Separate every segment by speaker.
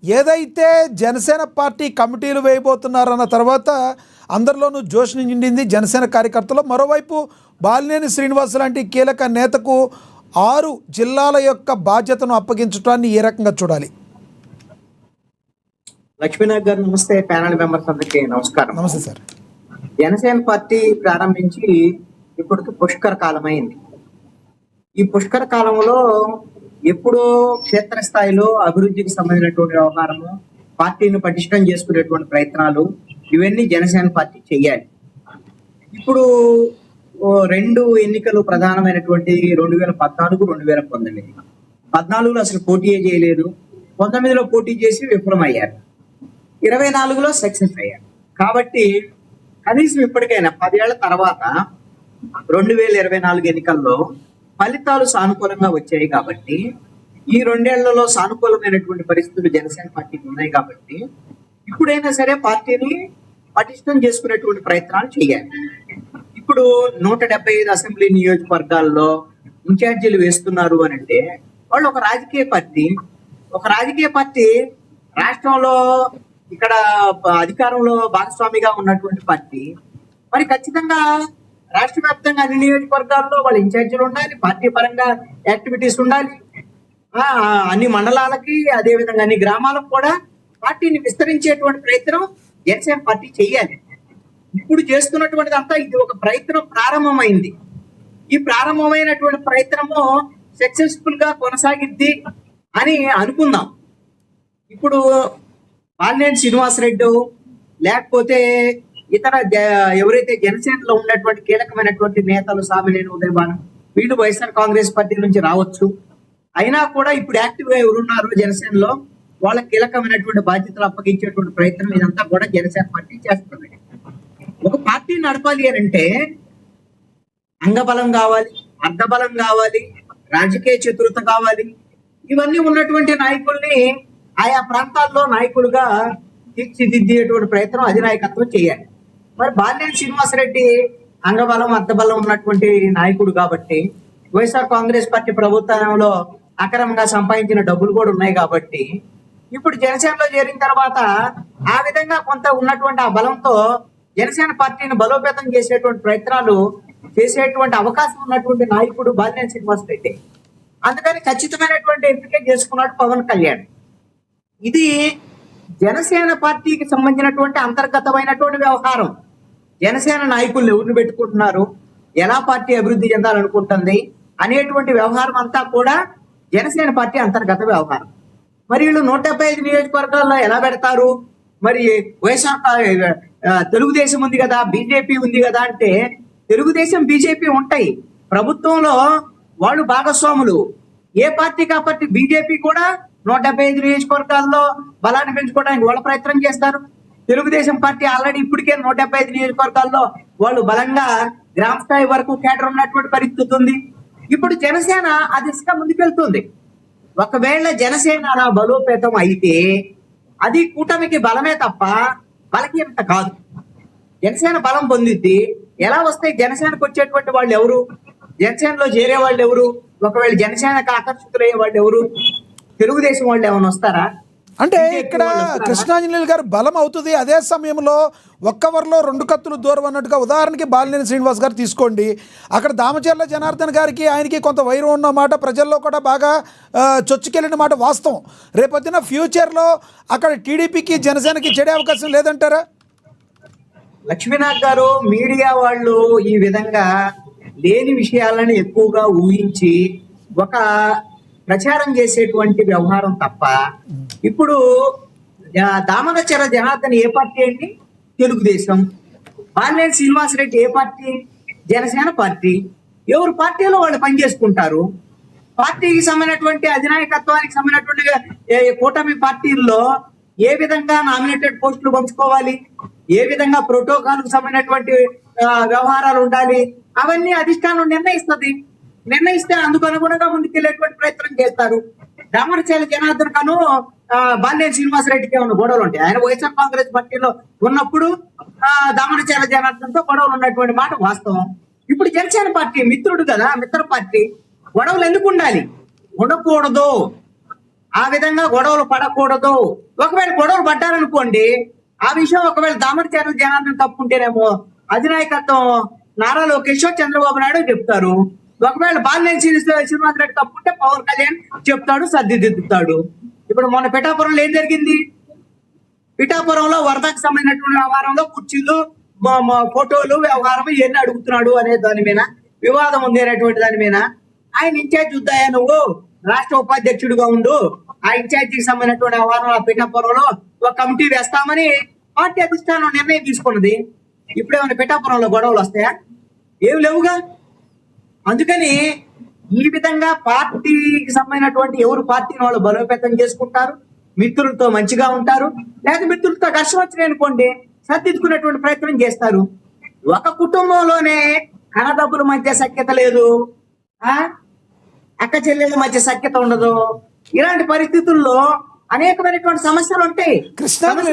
Speaker 1: ఏదైతే జనసేన పార్టీ కమిటీలు వేయబోతున్నారన్న తర్వాత అందరిలోనూ జోష్ నిండింది జనసేన కార్యకర్తలు. మరోవైపు బాలినేని శ్రీనివాస్ లాంటి కీలక నేతకు 6 జిల్లాల యొక్క బాధ్యతను అప్పగించడాన్ని ఏ రకంగా చూడాలి?
Speaker 2: లక్ష్మీనాథ్ గారు నమస్తే. ప్యానల్ మెంబర్స్ అందరికీ నమస్కారం.
Speaker 1: నమస్తే సార్.
Speaker 2: జనసేన పార్టీ ప్రారంభించి ఇప్పటికి పుష్కర కాలం అయింది. ఈ పుష్కర కాలంలో ఎప్పుడో క్షేత్రస్థాయిలో అభివృద్ధికి సంబంధించినటువంటి వ్యవహారము, పార్టీని పటిష్టం చేసుకునేటువంటి ప్రయత్నాలు ఇవన్నీ జనసేన పార్టీ చెయ్యాలి. ఇప్పుడు 2 ఎన్నికలు ప్రధానమైనటువంటి 2014, 2019. 14లో అసలు పోటీయే చేయలేదు, 19లో పోటీ చేసి విఫలమయ్యారు, 24లో సక్సెస్ అయ్యారు. కాబట్టి కనీసం ఇప్పటికైనా 10 ఏళ్ల తర్వాత 2024 ఎన్నికల్లో ఫలితాలు సానుకూలంగా వచ్చాయి. కాబట్టి ఈ 2 ఏళ్లలో సానుకూలమైనటువంటి పరిస్థితులు జనసేన పార్టీకి ఉన్నాయి. కాబట్టి ఇప్పుడైనా సరే పార్టీని పటిష్టం చేసుకునేటువంటి ప్రయత్నాలు చేయాలి. ఇప్పుడు 175 అసెంబ్లీ నియోజకవర్గాల్లో ఇన్ఛార్జీలు వేస్తున్నారు అని అంటే వాళ్ళు ఒక రాజకీయ పార్టీ రాష్ట్రంలో ఇక్కడ అధికారంలో భాగస్వామిగా ఉన్నటువంటి పార్టీ. మరి ఖచ్చితంగా రాష్ట్ర వ్యాప్తంగా అన్ని నియోజకవర్గాల్లో వాళ్ళ ఇన్ఛార్జీలు ఉండాలి, పార్టీ పరంగా యాక్టివిటీస్ ఉండాలి. అన్ని మండలాలకి, అదేవిధంగా అన్ని గ్రామాలకు కూడా పార్టీని విస్తరించేటువంటి ప్రయత్నం జనసేన పార్టీ చెయ్యాలి. ఇప్పుడు చేస్తున్నటువంటిది అంతా ఇది ఒక ప్రయత్నం ప్రారంభమైంది. ఈ ప్రారంభమైనటువంటి ప్రయత్నము సక్సెస్ఫుల్ గా కొనసాగిద్ది అని అనుకుందాం. ఇప్పుడు బాలినేని శ్రీనివాసరెడ్డి లేకపోతే ఇతర ఎవరైతే జనసేనలో ఉన్నటువంటి కీలకమైనటువంటి నేతలు సామినేని ఉదయభాను వీళ్ళు వైఎస్ఆర్ కాంగ్రెస్ పార్టీ నుంచి రావచ్చు. అయినా కూడా ఇప్పుడు యాక్టివ్ గా ఎవరున్నారు జనసేనలో వాళ్ళ కీలకమైనటువంటి బాధ్యతలు అప్పగించేటువంటి ప్రయత్నం ఇదంతా కూడా జనసేన పార్టీ చేస్తుంది. ఒక పార్టీ నడపాలి అని అంటే అంగబలం కావాలి, అర్ధబలం కావాలి, రాజకీయ చతురత కావాలి. ఇవన్నీ ఉన్నటువంటి నాయకుల్ని ఆయా ప్రాంతాల్లో నాయకులుగా తీర్చిదిద్దేటువంటి ప్రయత్నం అధినాయకత్వం చేయాలి. మరి బాలినేని శ్రీనివాసరెడ్డి అంగబలం అర్ధబలం ఉన్నటువంటి నాయకుడు కాబట్టి, వైఎస్ఆర్ కాంగ్రెస్ పార్టీ ప్రభుత్వంలో అక్రమంగా సంపాదించిన డబ్బులు కూడా ఉన్నాయి కాబట్టి ఇప్పుడు జనసేనలో చేరిన తర్వాత ఆ విధంగా కొంత ఉన్నటువంటి ఆ బలంతో జనసేన పార్టీని బలోపేతం చేసేటువంటి ప్రయత్నాలు చేసేటువంటి అవకాశం ఉన్నటువంటి నాయకుడు బాలినేని శ్రీనివాసరెడ్డి. అందుకని ఖచ్చితమైనటువంటి ఎంపిక చేసుకున్నాడు పవన్ కళ్యాణ్. ఇది జనసేన పార్టీకి సంబంధించినటువంటి అంతర్గతమైనటువంటి వ్యవహారం. జనసేన నాయకులు ఎవరిని పెట్టుకుంటున్నారు, ఎలా పార్టీ అభివృద్ధి చెందాలనుకుంటుంది అనేటువంటి వ్యవహారం అంతా కూడా జనసేన పార్టీ అంతర్గత వ్యవహారం. మరి వీళ్ళు 175 నియోజకవర్గాల్లో ఎలా పెడతారు? మరి వైఎస్ఆర్ తెలుగుదేశం ఉంది కదా, బీజేపీ ఉంది కదా అంటే తెలుగుదేశం బీజేపీ ఉంటాయి ప్రభుత్వంలో, వాళ్ళు భాగస్వాములు. ఏ పార్టీ కాబట్టి బీజేపీ కూడా 175 నియోజకవర్గాల్లో బలాన్ని పెంచుకోవడానికి వాళ్ళ ప్రయత్నం చేస్తారు. తెలుగుదేశం పార్టీ ఆల్రెడీ ఇప్పటికే 175 నియోజకవర్గాల్లో వాళ్ళు బలంగా గ్రామ స్థాయి వరకు కేటర్ ఉన్నటువంటి పరిస్థితి ఉంది. ఇప్పుడు జనసేన ఆ దిశగా ముందుకెళ్తుంది. ఒకవేళ జనసేన అలా బలోపేతం అయితే అది కూటమికి బలమే తప్ప బలహీనత కాదు. జనసేన బలం పొందిద్ది. ఎలా వస్తాయి జనసేనకు వచ్చేటువంటి వాళ్ళు ఎవరు, జనసేనలో చేరే వాళ్ళు ఎవరు, ఒకవేళ జనసేనకు ఆకర్షితులయ్యే వాళ్ళు ఎవరు? తెలుగుదేశం వాళ్ళు ఏమైనా వస్తారా?
Speaker 1: అంటే ఇక్కడ కృష్ణాంజనేయులు గారు బలం అవుతుంది. అదే సమయంలో ఒక్కవరిలో 2 కత్తులు దూరం అన్నట్టుగా ఉదాహరణకి బాలినేని శ్రీనివాస్ గారు తీసుకోండి. అక్కడ దామచర్ల జనార్దన్ గారికి ఆయనకి కొంత వైరం ఉన్నమాట, ప్రజల్లో కూడా బాగా చొచ్చుకెళ్ళిన మాట వాస్తవం. రేపొద్దున ఫ్యూచర్లో అక్కడ టీడీపీకి జనసేనకి చెడే అవకాశం లేదంటారా?
Speaker 2: లక్ష్మీనాథ్ గారు, మీడియా వాళ్ళు ఈ విధంగా లేని విషయాలను ఎక్కువగా ఊహించి ఒక ప్రచారం చేసేటువంటి వ్యవహారం తప్ప, ఇప్పుడు దామచర్ల జనార్దన్ ఏ పార్టీ అండి? తెలుగుదేశం. బాలినేని శ్రీనివాసరెడ్డి ఏ పార్టీ? జనసేన పార్టీ. ఎవరు పార్టీలో వాళ్ళు పనిచేసుకుంటారు. పార్టీకి సంబంధించినటువంటి అధినాయకత్వానికి సంబంధించినటువంటి కూటమి పార్టీల్లో ఏ విధంగా నామినేటెడ్ పోస్టులు పంచుకోవాలి, ఏ విధంగా ప్రోటోకాల్కు సంబంధించినటువంటి వ్యవహారాలు ఉండాలి, అవన్నీ అధిష్టానం నిర్ణయిస్తే అందుకు అనుగుణంగా ముందుకెళ్లేటువంటి ప్రయత్నం చేస్తారు. దామచర్ల జనార్దన్ కను బాలినేని శ్రీనివాసరెడ్డికి ఏమైనా గొడవలు ఉంటాయి. ఆయన వైఎస్ఆర్ కాంగ్రెస్ పార్టీలో ఉన్నప్పుడు దామచర్ల జనార్దన్ తో గొడవలు ఉన్నటువంటి మాట వాస్తవం. ఇప్పుడు జనసేన పార్టీ మిత్రుడు కదా, మిత్ర పార్టీ, గొడవలు ఎందుకు ఉండాలి? ఉండకూడదు. ఆ విధంగా గొడవలు పడకూడదు. ఒకవేళ గొడవలు పడ్డారనుకోండి, ఆ విషయం ఒకవేళ దామరచర్ల జనార్దన్ తప్పుంటేనేమో అధినాయకత్వం నారా లోకేష్, చంద్రబాబు నాయుడు చెప్తారు. ఒకవేళ బాలినేని శ్రీనివాస్ రెడ్డి తప్పుంటే పవన్ కళ్యాణ్ చెప్తాడు, సర్దిదిద్దుతాడు. ఇప్పుడు మొన్న పిఠాపురంలో ఏం జరిగింది? పిఠాపురంలో వరదకు సంబంధించినటువంటి వ్యవహారంలో కుర్చీలు, ఫోటోలు వ్యవహారం ఇవన్నీ అడుగుతున్నాడు అనే దాని మీద వివాదం ఉంది అనేటువంటి దాని మీద ఆయన ఇన్ఛార్జ్ ఉద్దాయా, నువ్వు రాష్ట్ర ఉపాధ్యక్షుడిగా ఉండు, ఆ ఇన్ఛార్జికి సంబంధించినటువంటి వ్యవహారం ఆ పిఠాపురంలో ఒక కమిటీ వేస్తామని పార్టీ అధిష్టానం నిర్ణయం తీసుకున్నది. ఇప్పుడేమైనా పిఠాపురంలో గొడవలు వస్తాయా? ఏమి లేవుగా. అందుకని ఈ విధంగా పార్టీకి సంబంధించినటువంటి ఎవరు పార్టీని వాళ్ళు బలోపేతం చేసుకుంటారు, మిత్రులతో మంచిగా ఉంటారు, లేదా మిత్రులతో ఘర్షణ వచ్చినాయి అనుకోండి సర్దిద్దుకునేటువంటి ప్రయత్నం చేస్తారు. ఒక కుటుంబంలోనే అన్నదమ్ముల మధ్య సఖ్యత లేదు, అక్క చెల్లెల మధ్య సఖ్యత ఉండదు. ఇలాంటి పరిస్థితుల్లో అనేకమైనటువంటి సమస్యలు ఉంటాయి.
Speaker 1: కృష్ణాంజలి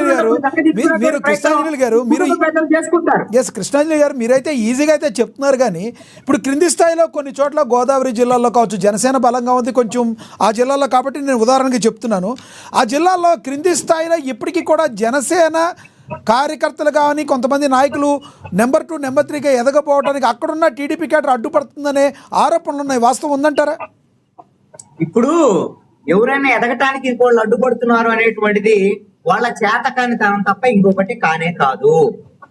Speaker 1: గారు మీరైతే ఈజీగా అయితే చెప్తున్నారు, కానీ ఇప్పుడు క్రింది స్థాయిలో కొన్ని చోట్ల గోదావరి జిల్లాలో కావచ్చు జనసేన బలంగా ఉంది కొంచెం ఆ జిల్లాలో, కాబట్టి నేను ఉదాహరణకి చెప్తున్నాను. ఆ జిల్లాలో క్రింది స్థాయిలో ఇప్పటికీ కూడా జనసేన కార్యకర్తలు కానీ కొంతమంది నాయకులు నెంబర్ 2 నెంబర్ 3గా ఎదగపోవడానికి అక్కడున్న టీడీపీ కేడర్ అడ్డుపడుతుందనే ఆరోపణలు ఉన్నాయి. వాస్తవం ఉందంటారా?
Speaker 2: ఇప్పుడు ఎవరైనా ఎదగటానికి ఇంకోళ్ళు అడ్డుపడుతున్నారు అనేటువంటిది వాళ్ళ చేతకానితనం తప్ప ఇంకొకటి కానే కాదు.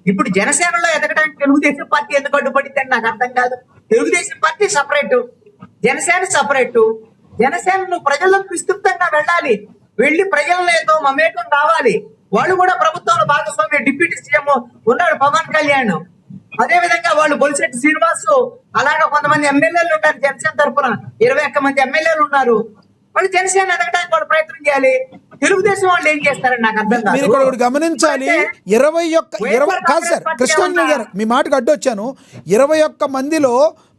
Speaker 2: ఇప్పుడు జనసేనలో ఎదగడానికి తెలుగుదేశం పార్టీ ఎందుకు అడ్డుపడిందని నాకు అర్థం కాదు. Telugu Desam party separate, Janasena separate. Janasena నువ్వు ప్రజలకు విస్తృతంగా వెళ్ళాలి, వెళ్ళి ప్రజలను ఏదో మమేకం కావాలి. వాళ్ళు కూడా ప్రభుత్వంలో భాగస్వామ్య, డిప్యూటీ సీఎం ఉన్నాడు పవన్ కళ్యాణ్, అదే విధంగా వాళ్ళు బొలిశెట్టి శ్రీనివాసు, అలాగా కొంతమంది ఎమ్మెల్యేలు ఉన్నారు జనసేన తరఫున 21 మంది ఎమ్మెల్యేలు ఉన్నారు. వాళ్ళు జనసేన ఎదగడానికి వాళ్ళు ప్రయత్నం చేయాలి. తెలుగుదేశం వాళ్ళు ఏం చేస్తారని నాకు అర్థం కాదు.
Speaker 1: మీరు ఇక్కడ గమనించాలి, 21 కాదు సార్ కృష్ణాంజలి గారు, మీ మాటకు అడ్డొచ్చాను. 21 మందిలో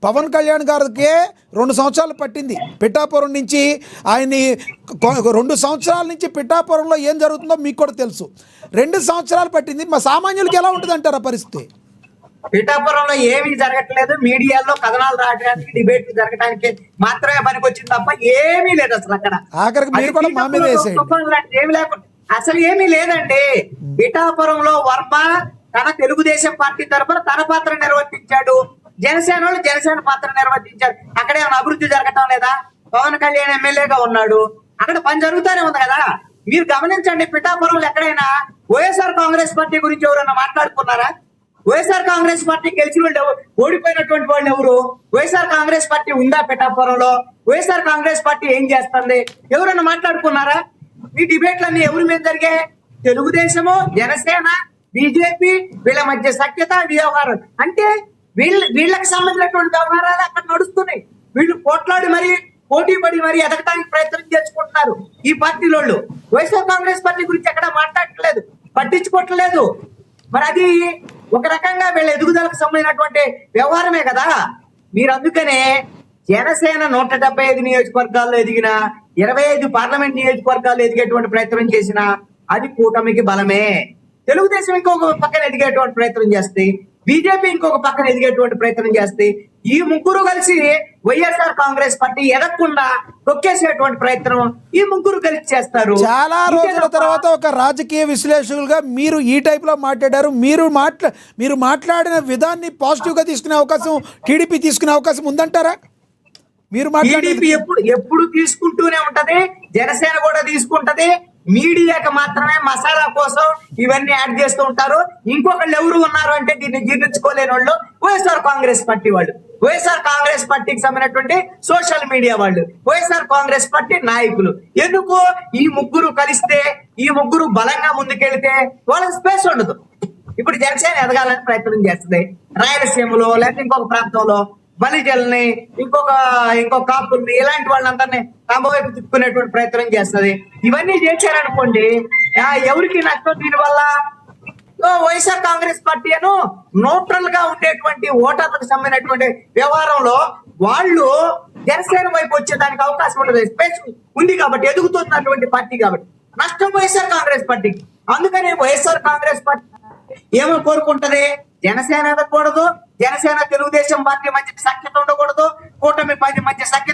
Speaker 1: పవన్ కళ్యాణ్ గారికి 2 సంవత్సరాలు పట్టింది పిఠాపురం నుంచి. ఆయన్ని 2 సంవత్సరాల నుంచి పిఠాపురంలో ఏం జరుగుతుందో మీకు కూడా తెలుసు. 2 సంవత్సరాలు పట్టింది. మా సామాన్యులకి ఎలా ఉంటుంది అంటారు ఆ పరిస్థితి?
Speaker 2: పిఠాపురంలో ఏమీ జరగట్లేదు. మీడియాలో కథనాలు రావడానికి, డిబేట్ జరగడానికి మాత్రమే పనికి వచ్చింది తప్ప ఏమీ లేదు అసలు. అక్కడ
Speaker 1: ఆఖరికి మీరు కూడా మా మీద
Speaker 2: ఏమి లేకుండా అసలు ఏమీ లేదండి. పిఠాపురంలో వర్మ తన తెలుగుదేశం పార్టీ తరఫున తన పాత్ర నిర్వర్తించాడు, జనసేన వాళ్ళు జనసేన పాత్ర నిర్వర్తించారు. అక్కడ ఏమైనా అభివృద్ధి జరగటం లేదా? పవన్ కళ్యాణ్ ఎమ్మెల్యేగా ఉన్నాడు, అక్కడ పని జరుగుతూనే ఉంది కదా. మీరు గమనించండి, పిఠాపురంలో ఎక్కడైనా వైఎస్ఆర్ కాంగ్రెస్ పార్టీ గురించి ఎవరైనా మాట్లాడుకున్నారా? వైఎస్ఆర్ కాంగ్రెస్ పార్టీ గెలిచిన వాళ్ళు, ఓడిపోయినటువంటి వాళ్ళు ఎవరు? వైఎస్ఆర్ కాంగ్రెస్ పార్టీ ఉందా పిఠాపురంలో? వైఎస్ఆర్ కాంగ్రెస్ పార్టీ ఏం చేస్తుంది? ఎవరైనా మాట్లాడుకున్నారా? ఈ డిబేట్లన్నీ ఎవరి మీద జరిగాయి? తెలుగుదేశము, జనసేన, బీజేపీ వీళ్ళ మధ్య సఖ్యత, వ్యవహారం అంటే వీళ్ళకి సంబంధించినటువంటి వ్యవహారాలు అక్కడ నడుస్తున్నాయి. వీళ్ళు పోట్లాడి మరి పోటీ పడి మరి ఎదగటానికి ప్రయత్నం చేసుకుంటున్నారు ఈ పార్టీలోళ్ళు. వైఎస్ఆర్ కాంగ్రెస్ పార్టీ గురించి ఎక్కడ మాట్లాడట్లేదు, పట్టించుకోవట్లేదు. మరి అది ఒక రకంగా వీళ్ళ ఎదుగుదలకు సంబంధించినటువంటి వ్యవహారమే కదా. మీరు అందుకనే జనసేన 175 నియోజకవర్గాల్లో ఎదిగిన, 25 పార్లమెంట్ నియోజకవర్గాల్లో ఎదిగేటువంటి ప్రయత్నం చేసిన అది కూటమికి బలమే. తెలుగుదేశం ఇంకొక పక్కన ఎదిగేటువంటి ప్రయత్నం చేస్తే, బీజేపీ ఇంకొక పక్కన ఎదిగేటువంటి ప్రయత్నం చేస్తే, ఈ ముగ్గురు కలిసి వైఎస్ఆర్ కాంగ్రెస్ పార్టీ ఎదగకుండా తొక్కేసేటువంటి ప్రయత్నం ఈ ముగ్గురు కలిసి చేస్తారు.
Speaker 1: చాలా రోజుల తర్వాత ఒక రాజకీయ విశ్లేషకులుగా మీరు ఈ టైప్ లో మాట్లాడారు. మీరు మాట్లాడిన విధాన్ని పాజిటివ్ గా తీసుకునే అవకాశం టీడీపీ తీసుకునే అవకాశం ఉందంటారా? మీరు
Speaker 2: టీడీపీ ఎప్పుడు తీసుకుంటూనే ఉంటది, జనసేన కూడా తీసుకుంటది. మీడియాకి మాత్రమే మసాలా కోసం ఇవన్నీ యాడ్ చేస్తూ ఉంటారు. ఇంకొకళ్ళు ఎవరు ఉన్నారు అంటే దీన్ని జీర్ణించుకోలేని వాళ్ళు వైఎస్ఆర్ కాంగ్రెస్ పార్టీ వాళ్ళు, వైఎస్ఆర్ కాంగ్రెస్ పార్టీకి సంబంధించినటువంటి సోషల్ మీడియా వాళ్ళు, వైఎస్ఆర్ కాంగ్రెస్ పార్టీ నాయకులు. ఎందుకు? ఈ ముగ్గురు కలిస్తే, ఈ ముగ్గురు బలంగా ముందుకెళ్తే వాళ్ళకి స్పేస్ ఉండదు. ఇప్పుడు జనసేన ఎదగాలని ప్రయత్నం చేస్తుంది రాయలసీమలో, లేకపోతే ఇంకొక ప్రాంతంలో బలిజల్ని, ఇంకొక కాపుల్ని, ఇలాంటి వాళ్ళందరినీ తమ వైపు తిప్పుకునేటువంటి ప్రయత్నం చేస్తుంది. ఇవన్నీ చేశారనుకోండి, ఎవరికి నష్టం? దీనివల్ల వైఎస్ఆర్ కాంగ్రెస్ పార్టీ అను న్యూట్రల్ గా ఉండేటువంటి ఓటర్లకు సంబంధించినటువంటి వ్యవహారంలో వాళ్ళు జనసేన వైపు వచ్చేదానికి అవకాశం ఉండదు. స్పేస్ ఉంది కాబట్టి, ఎదుగుతున్నటువంటి పార్టీ కాబట్టి నష్టం వైఎస్ఆర్ కాంగ్రెస్ పార్టీకి. అందుకని వైఎస్ఆర్ కాంగ్రెస్ పార్టీ ఏమో కోరుకుంటది, జనసేన ఎదగకూడదు, జనసేన తెలుగుదేశం పార్టీ మధ్య సఖ్యత ఉండకూడదు, కూటమి పార్టీ మధ్య సఖ్యత